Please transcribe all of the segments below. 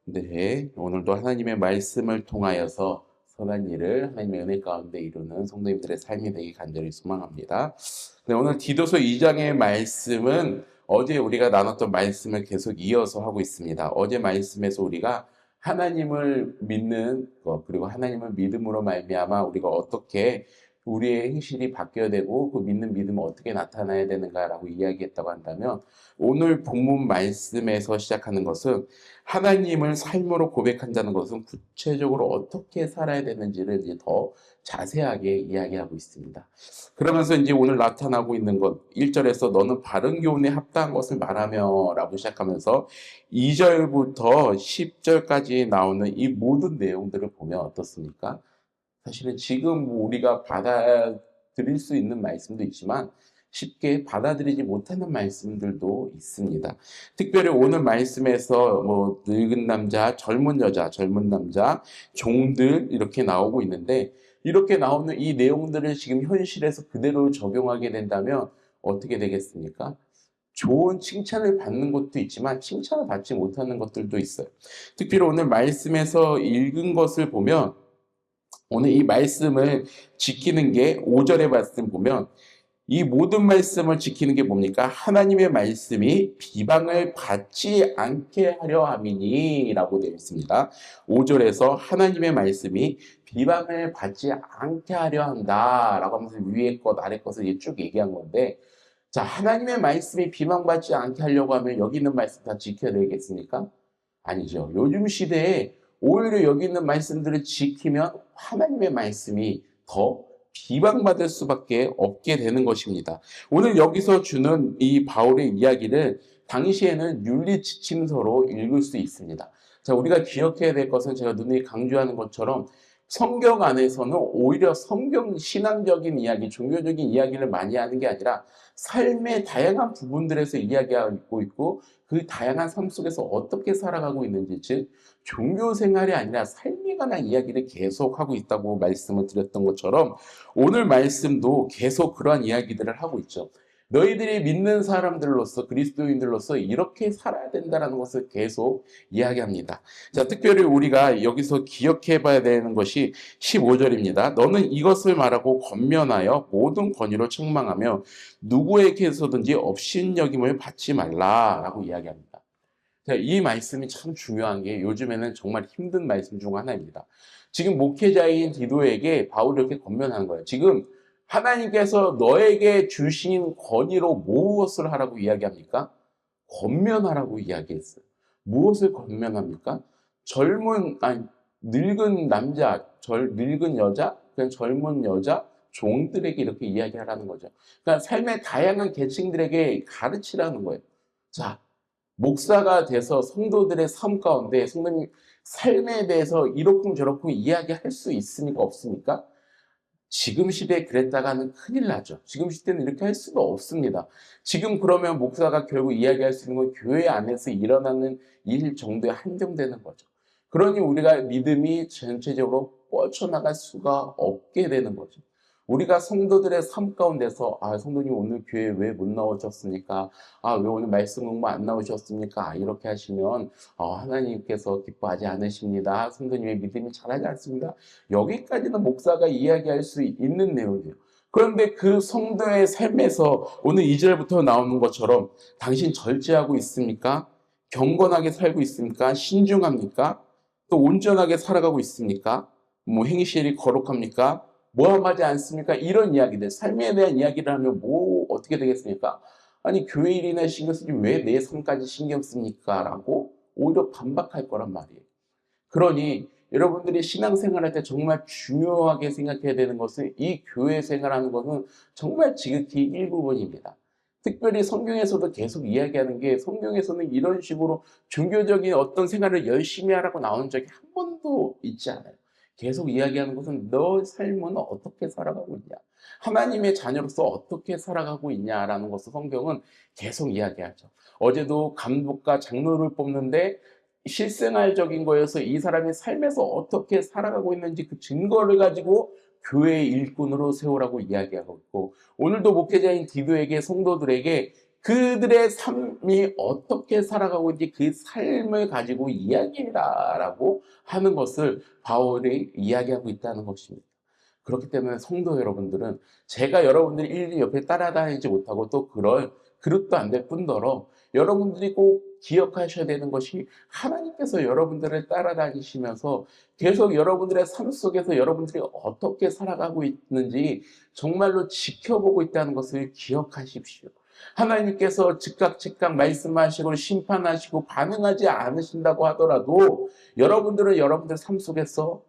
네, 오늘도 하나님의 말씀을 통하여서 선한 일을 하나님의 은혜 가운데 이루는 성도님들의 삶이 되기 간절히 소망합니다. 네, 오늘 디도서 2장의 말씀은 어제 우리가 나눴던 말씀을 계속 이어서 하고 있습니다. 어제 말씀에서 우리가 하나님을 믿는 것, 그리고 하나님을 믿음으로 말미암아 우리가 어떻게 우리의 행실이 바뀌어야 되고 그 믿는 믿음은 어떻게 나타나야 되는가라고 이야기했다고 한다면, 오늘 본문 말씀에서 시작하는 것은 하나님을 삶으로 고백한다는 것은 구체적으로 어떻게 살아야 되는지를 이제 더 자세하게 이야기하고 있습니다. 그러면서 이제 오늘 나타나고 있는 것, 1절에서 너는 바른 교훈에 합당한 것을 말하며 라고 시작하면서 2절부터 10절까지 나오는 이 모든 내용들을 보면 어떻습니까? 사실은 지금 우리가 받아들일 수 있는 말씀도 있지만 쉽게 받아들이지 못하는 말씀들도 있습니다. 특별히 오늘 말씀에서 늙은 남자, 젊은 여자, 젊은 남자, 종들 이렇게 나오고 있는데, 이렇게 나오는 이 내용들을 지금 현실에서 그대로 적용하게 된다면 어떻게 되겠습니까? 좋은 칭찬을 받는 것도 있지만 칭찬을 받지 못하는 것들도 있어요. 특별히 오늘 말씀에서 읽은 것을 보면, 오늘 이 말씀을 지키는 게 5절의 말씀 보면 이 모든 말씀을 지키는 게 뭡니까? 하나님의 말씀이 비방을 받지 않게 하려 함이니 라고 되어 있습니다. 5절에서 하나님의 말씀이 비방을 받지 않게 하려 한다 라고 하면서 위에 것 아래 것을 쭉 얘기한 건데, 자, 하나님의 말씀이 비방받지 않게 하려고 하면 여기 있는 말씀 다 지켜야 되겠습니까? 아니죠. 요즘 시대에 오히려 여기 있는 말씀들을 지키면 하나님의 말씀이 더 비방받을 수밖에 없게 되는 것입니다. 오늘 여기서 주는 이 바울의 이야기를 당시에는 윤리지침서로 읽을 수 있습니다. 자, 우리가 기억해야 될 것은 제가 눈에 강조하는 것처럼 성경 안에서는 오히려 성경 신앙적인 이야기, 종교적인 이야기를 많이 하는 게 아니라 삶의 다양한 부분들에서 이야기하고 있고 그 다양한 삶 속에서 어떻게 살아가고 있는지, 즉 종교 생활이 아니라 삶에 관한 이야기를 계속하고 있다고 말씀을 드렸던 것처럼 오늘 말씀도 계속 그러한 이야기들을 하고 있죠. 너희들이 믿는 사람들로서, 그리스도인들로서 이렇게 살아야 된다는 것을 계속 이야기합니다. 자, 특별히 우리가 여기서 기억해 봐야 되는 것이 15절입니다. 너는 이것을 말하고 권면하여 모든 권위로 책망하며 누구에게서든지 업신여김을 받지 말라라고 이야기합니다. 자, 이 말씀이 참 중요한 게 요즘에는 정말 힘든 말씀 중 하나입니다. 지금 목회자인 디도에게 바울이 이렇게 권면하는 거예요. 지금 하나님께서 너에게 주신 권위로 무엇을 하라고 이야기합니까? 권면하라고 이야기했어요. 무엇을 권면합니까? 늙은 남자, 늙은 여자, 그냥 젊은 여자, 종들에게 이렇게 이야기하라는 거죠. 그러니까 삶의 다양한 계층들에게 가르치라는 거예요. 자, 목사가 돼서 성도들의 삶 가운데 성도님 삶에 대해서 이러쿵저러쿵 이야기할 수 있습니까? 없습니까? 지금 시대에 그랬다가는 큰일 나죠. 지금 시대는 이렇게 할 수가 없습니다. 지금 그러면 목사가 결국 이야기할 수 있는 건 교회 안에서 일어나는 일 정도에 한정되는 거죠. 그러니 우리가 믿음이 전체적으로 뻗쳐나갈 수가 없게 되는 거죠. 우리가 성도들의 삶 가운데서 성도님 오늘 교회 왜 못 나오셨습니까? 왜 오늘 말씀 공부 안 나오셨습니까? 이렇게 하시면 하나님께서 기뻐하지 않으십니다. 성도님의 믿음이 자라지 않습니다. 여기까지는 목사가 이야기할 수 있는 내용이에요. 그런데 그 성도의 삶에서 오늘 2절부터 나오는 것처럼 당신 절제하고 있습니까? 경건하게 살고 있습니까? 신중합니까? 또 온전하게 살아가고 있습니까? 행실이 거룩합니까? 모함하지 않습니까? 이런 이야기들, 삶에 대한 이야기를 하면 어떻게 되겠습니까? 아니, 교회 일이나 신경 쓰지 왜 내 삶까지 신경 씁니까? 라고 오히려 반박할 거란 말이에요. 그러니 여러분들이 신앙생활할 때 정말 중요하게 생각해야 되는 것은 이 교회 생활하는 것은 정말 지극히 일부분입니다. 특별히 성경에서도 계속 이야기하는 게, 성경에서는 이런 식으로 종교적인 어떤 생활을 열심히 하라고 나온 적이 한 번도 있지 않아요. 계속 이야기하는 것은 너 삶은 어떻게 살아가고 있냐, 하나님의 자녀로서 어떻게 살아가고 있냐라는 것을 성경은 계속 이야기하죠. 어제도 감독과 장로를 뽑는데 실생활적인 거여서 이 사람이 삶에서 어떻게 살아가고 있는지 그 증거를 가지고 교회의 일꾼으로 세우라고 이야기하고 있고, 오늘도 목회자인 디도에게, 성도들에게 그들의 삶이 어떻게 살아가고 있는지 그 삶을 가지고 이야기해라라고 하는 것을 바울이 이야기하고 있다는 것입니다. 그렇기 때문에 성도 여러분들은 제가 여러분들이 일일이 옆에 따라다니지 못하고 또 그릇도 안 될 뿐더러 여러분들이 꼭 기억하셔야 되는 것이 하나님께서 여러분들을 따라다니시면서 계속 여러분들의 삶 속에서 여러분들이 어떻게 살아가고 있는지 정말로 지켜보고 있다는 것을 기억하십시오. 하나님께서 즉각 말씀하시고 심판하시고 반응하지 않으신다고 하더라도 여러분들은 여러분들 삶 속에서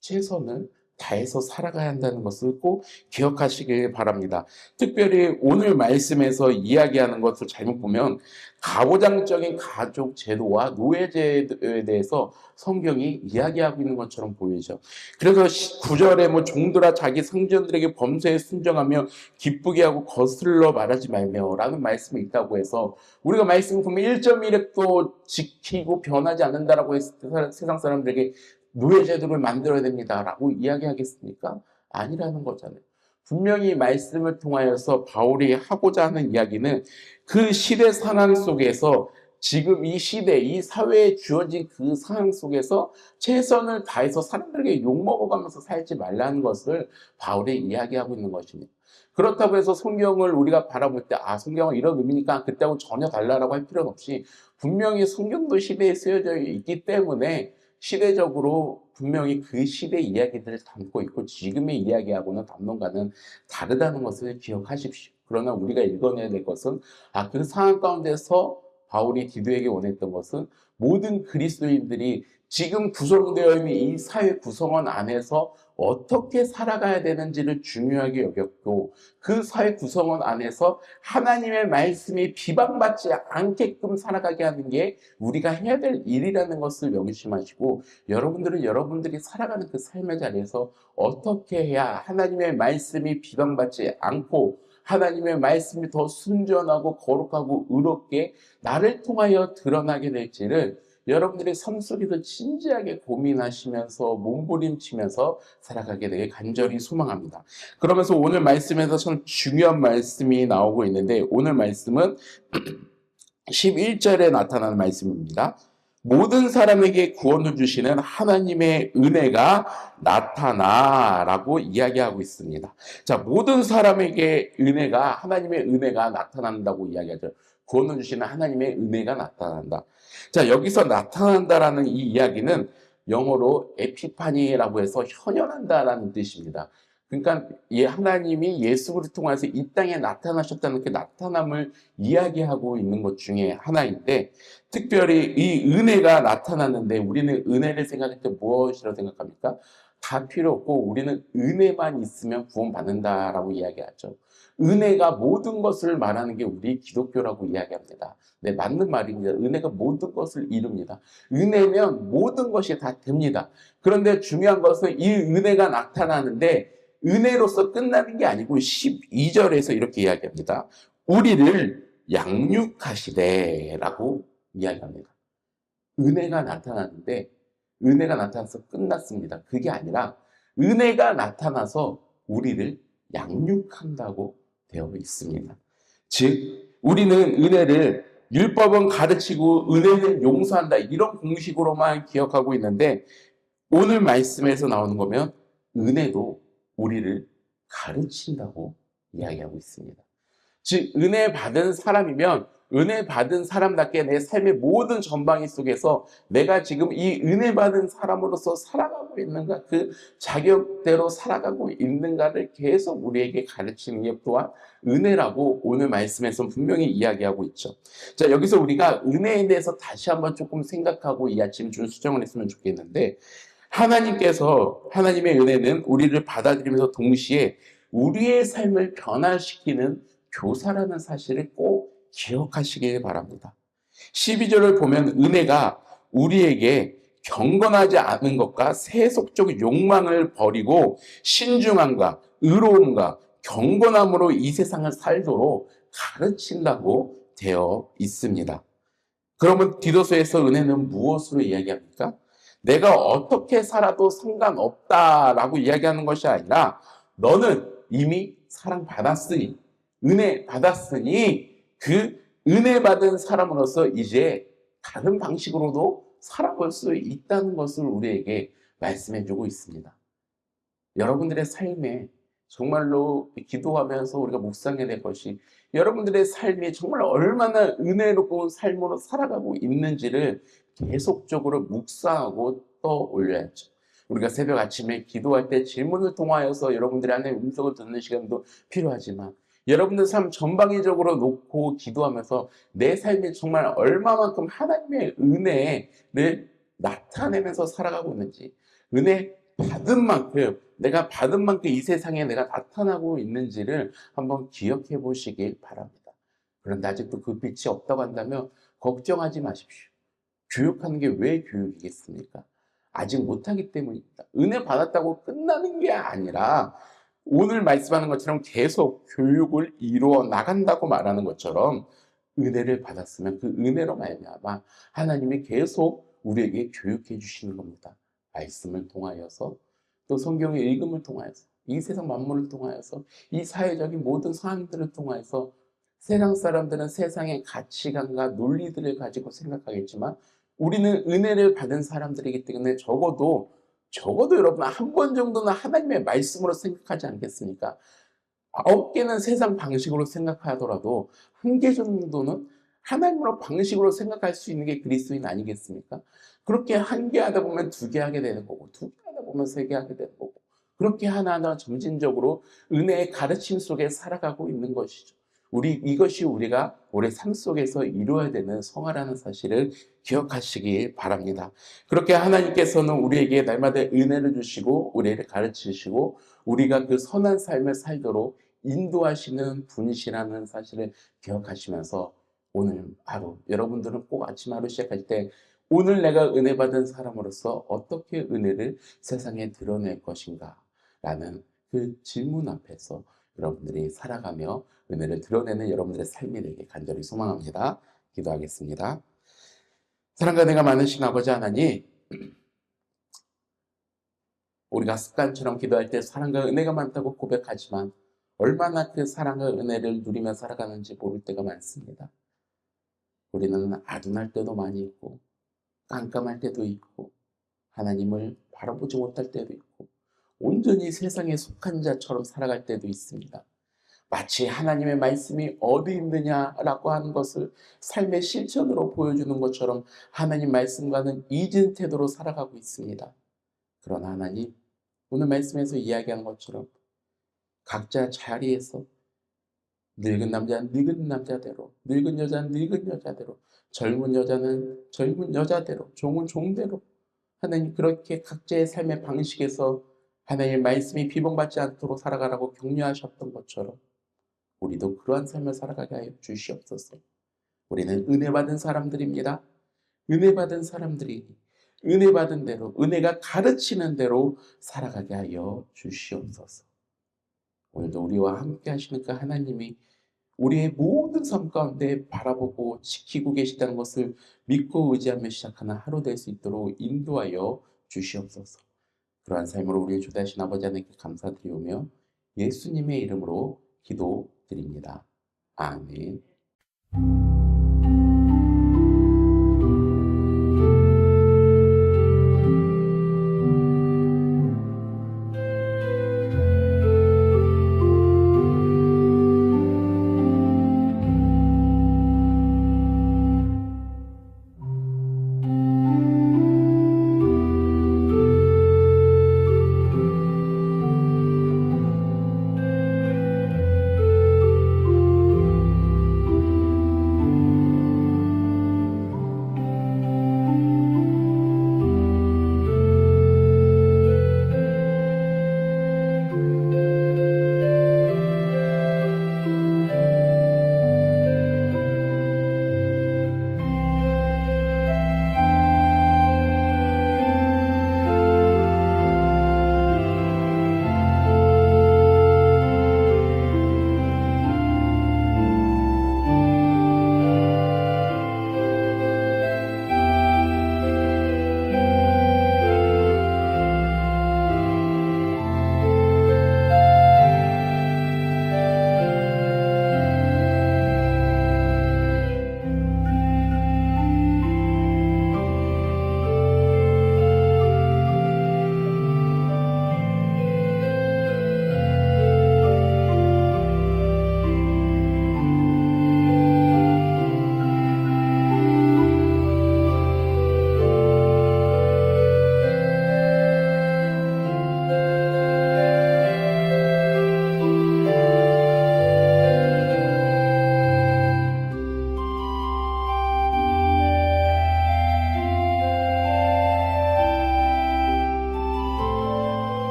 최선을 다해서 살아가야 한다는 것을 꼭 기억하시길 바랍니다. 특별히 오늘 말씀에서 이야기하는 것을 잘못 보면 가부장적인 가족 제도와 노예제도에 대해서 성경이 이야기하고 있는 것처럼 보이죠. 그래서 9절에 뭐 종들아 자기 상전들에게 범사에 순종하며 기쁘게 하고 거슬러 말하지 말며 라는 말씀이 있다고 해서 우리가 말씀 보면 1.1획도 지키고 변하지 않는다라고 했을 때 세상 사람들에게 노예제도를 만들어야 됩니다라고 이야기하겠습니까? 아니라는 거잖아요. 분명히 말씀을 통하여서 바울이 하고자 하는 이야기는 그 시대 상황 속에서 지금 이 시대, 이 사회에 주어진 그 상황 속에서 최선을 다해서 사람들에게 욕먹어가면서 살지 말라는 것을 바울이 이야기하고 있는 것입니다. 그렇다고 해서 성경을 우리가 바라볼 때 성경은 이런 의미니까 그때하고 전혀 달라라고 할 필요는 없이 분명히 성경도 시대에 쓰여져 있기 때문에 시대적으로 분명히 그 시대 이야기들을 담고 있고 지금의 이야기하고는 담론과는 다르다는 것을 기억하십시오. 그러나 우리가 읽어내야 될 것은 그 상황 가운데서 바울이 디도에게 원했던 것은 모든 그리스도인들이 지금 구성되어 있는 이 사회 구성원 안에서 어떻게 살아가야 되는지를 중요하게 여겼고 그 사회 구성원 안에서 하나님의 말씀이 비방받지 않게끔 살아가게 하는 게 우리가 해야 될 일이라는 것을 명심하시고 여러분들은 여러분들이 살아가는 그 삶의 자리에서 어떻게 해야 하나님의 말씀이 비방받지 않고 하나님의 말씀이 더 순전하고 거룩하고 의롭게 나를 통하여 드러나게 될지를 여러분들의 삶 속에서 진지하게 고민하시면서 몸부림치면서 살아가게 되길 간절히 소망합니다. 그러면서 오늘 말씀에서 참 중요한 말씀이 나오고 있는데 오늘 말씀은 11절에 나타나는 말씀입니다. 모든 사람에게 구원을 주시는 하나님의 은혜가 나타나라고 이야기하고 있습니다. 자, 모든 사람에게 하나님의 은혜가 나타난다고 이야기하죠. 구원을 주시는 하나님의 은혜가 나타난다. 자, 여기서 나타난다라는 이 이야기는 영어로 에피파니라고 해서 현현한다라는 뜻입니다. 그러니까 하나님이 예수를 통해서 이 땅에 나타나셨다는 그 나타남을 이야기하고 있는 것 중에 하나인데 특별히 이 은혜가 나타났는데 우리는 은혜를 생각할 때 무엇이라고 생각합니까? 다 필요 없고 우리는 은혜만 있으면 구원받는다라고 이야기하죠. 은혜가 모든 것을 말하는 게 우리 기독교라고 이야기합니다. 네, 맞는 말입니다. 은혜가 모든 것을 이룹니다. 은혜면 모든 것이 다 됩니다. 그런데 중요한 것은 이 은혜가 나타나는데 은혜로서 끝나는 게 아니고 12절에서 이렇게 이야기합니다. 우리를 양육하시되 라고 이야기합니다. 은혜가 나타나는데 은혜가 나타나서 끝났습니다. 그게 아니라 은혜가 나타나서 우리를 양육한다고 되어 있습니다. 즉 우리는 은혜를 율법은 가르치고 은혜는 용서한다 이런 공식으로만 기억하고 있는데 오늘 말씀에서 나오는 거면 은혜도 우리를 가르친다고 이야기하고 있습니다. 즉 은혜 받은 사람이면 은혜 받은 사람답게 내 삶의 모든 전방위 속에서 내가 지금 이 은혜 받은 사람으로서 살아가고 있는가 그 자격대로 살아가고 있는가를 계속 우리에게 가르치는 게 또한 은혜라고 오늘 말씀에서 분명히 이야기하고 있죠. 자, 여기서 우리가 은혜에 대해서 다시 한번 조금 생각하고 이 아침 좀 수정을 했으면 좋겠는데 하나님의 은혜는 우리를 받아들이면서 동시에 우리의 삶을 변화시키는 교사라는 사실을 꼭 기억하시길 바랍니다. 12절을 보면 은혜가 우리에게 경건하지 않은 것과 세속적 욕망을 버리고 신중함과 의로움과 경건함으로 이 세상을 살도록 가르친다고 되어 있습니다. 그러면 디도서에서 은혜는 무엇으로 이야기합니까? 내가 어떻게 살아도 상관없다라고 이야기하는 것이 아니라 너는 이미 사랑받았으니 은혜 받았으니 그 은혜 받은 사람으로서 이제 다른 방식으로도 살아볼 수 있다는 것을 우리에게 말씀해 주고 있습니다. 여러분들의 삶에 정말로 기도하면서 우리가 묵상해야 될 것이 여러분들의 삶이 정말 얼마나 은혜로운 삶으로 살아가고 있는지를 계속적으로 묵상하고 떠올려야죠. 우리가 새벽 아침에 기도할 때 질문을 통하여서 여러분들의 하나님의 음성을 듣는 시간도 필요하지만 여러분들 삶 전방위적으로 놓고 기도하면서 내 삶이 정말 얼마만큼 하나님의 은혜를 나타내면서 살아가고 있는지, 은혜 받은 만큼, 내가 받은 만큼 이 세상에 내가 나타나고 있는지를 한번 기억해 보시길 바랍니다. 그런데 아직도 그 빛이 없다고 한다면 걱정하지 마십시오. 교육하는 게 왜 교육이겠습니까? 아직 못하기 때문입니다. 은혜 받았다고 끝나는 게 아니라 오늘 말씀하는 것처럼 계속 교육을 이루어 나간다고 말하는 것처럼 은혜를 받았으면 그 은혜로 말미암아 하나님이 계속 우리에게 교육해 주시는 겁니다. 말씀을 통하여서 또 성경의 읽음을 통하여서 이 세상 만물을 통하여서 이 사회적인 모든 상황들을 통하여서 세상 사람들은 세상의 가치관과 논리들을 가지고 생각하겠지만 우리는 은혜를 받은 사람들이기 때문에 적어도 여러분 한 번 정도는 하나님의 말씀으로 생각하지 않겠습니까? 9개는 세상 방식으로 생각하더라도 1개 정도는 하나님으로 방식으로 생각할 수 있는 게 그리스도인 아니겠습니까? 그렇게 1개 하다 보면 2개 하게 되는 거고 2개 하다 보면 3개 하게 되는 거고 그렇게 하나하나 점진적으로 은혜의 가르침 속에 살아가고 있는 것이죠. 이것이 우리가 우리 삶 속에서 이루어야 되는 성화라는 사실을 기억하시길 바랍니다. 그렇게 하나님께서는 우리에게 날마다 은혜를 주시고 우리를 가르치시고 우리가 그 선한 삶을 살도록 인도하시는 분이시라는 사실을 기억하시면서 오늘 하루 여러분들은 꼭 아침 하루 시작할 때 오늘 내가 은혜 받은 사람으로서 어떻게 은혜를 세상에 드러낼 것인가 라는 그 질문 앞에서 여러분들이 살아가며 은혜를 드러내는 여러분들의 삶이 되길 간절히 소망합니다. 기도하겠습니다. 사랑과 은혜가 많으신 아버지 하나님, 우리가 습관처럼 기도할 때 사랑과 은혜가 많다고 고백하지만 얼마나 그 사랑과 은혜를 누리며 살아가는지 모를 때가 많습니다. 우리는 아둔할 때도 많이 있고 깜깜할 때도 있고 하나님을 바라보지 못할 때도 있고 온전히 세상에 속한 자처럼 살아갈 때도 있습니다. 마치 하나님의 말씀이 어디 있느냐라고 하는 것을 삶의 실천으로 보여주는 것처럼 하나님 말씀과는 잊은 태도로 살아가고 있습니다. 그러나 하나님, 오늘 말씀에서 이야기한 것처럼 각자 자리에서 늙은 남자는 늙은 남자대로, 늙은 여자는 늙은 여자대로, 젊은 여자는 젊은 여자대로, 종은 종대로 하나님 그렇게 각자의 삶의 방식에서 하나님의 말씀이 비방받지 않도록 살아가라고 격려하셨던 것처럼 우리도 그러한 삶을 살아가게 하여 주시옵소서. 우리는 은혜 받은 사람들입니다. 은혜 받은 사람들이 은혜 받은 대로, 은혜가 가르치는 대로 살아가게 하여 주시옵소서. 오늘도 우리와 함께 하시는 그 하나님이 우리의 모든 삶 가운데 바라보고 지키고 계시다는 것을 믿고 의지하며 시작하는 하루 될 수 있도록 인도하여 주시옵소서. 그러한 삶으로 우리의 주대하신 아버지 하나님께 감사드리오며 예수님의 이름으로 기도드립니다. 아멘.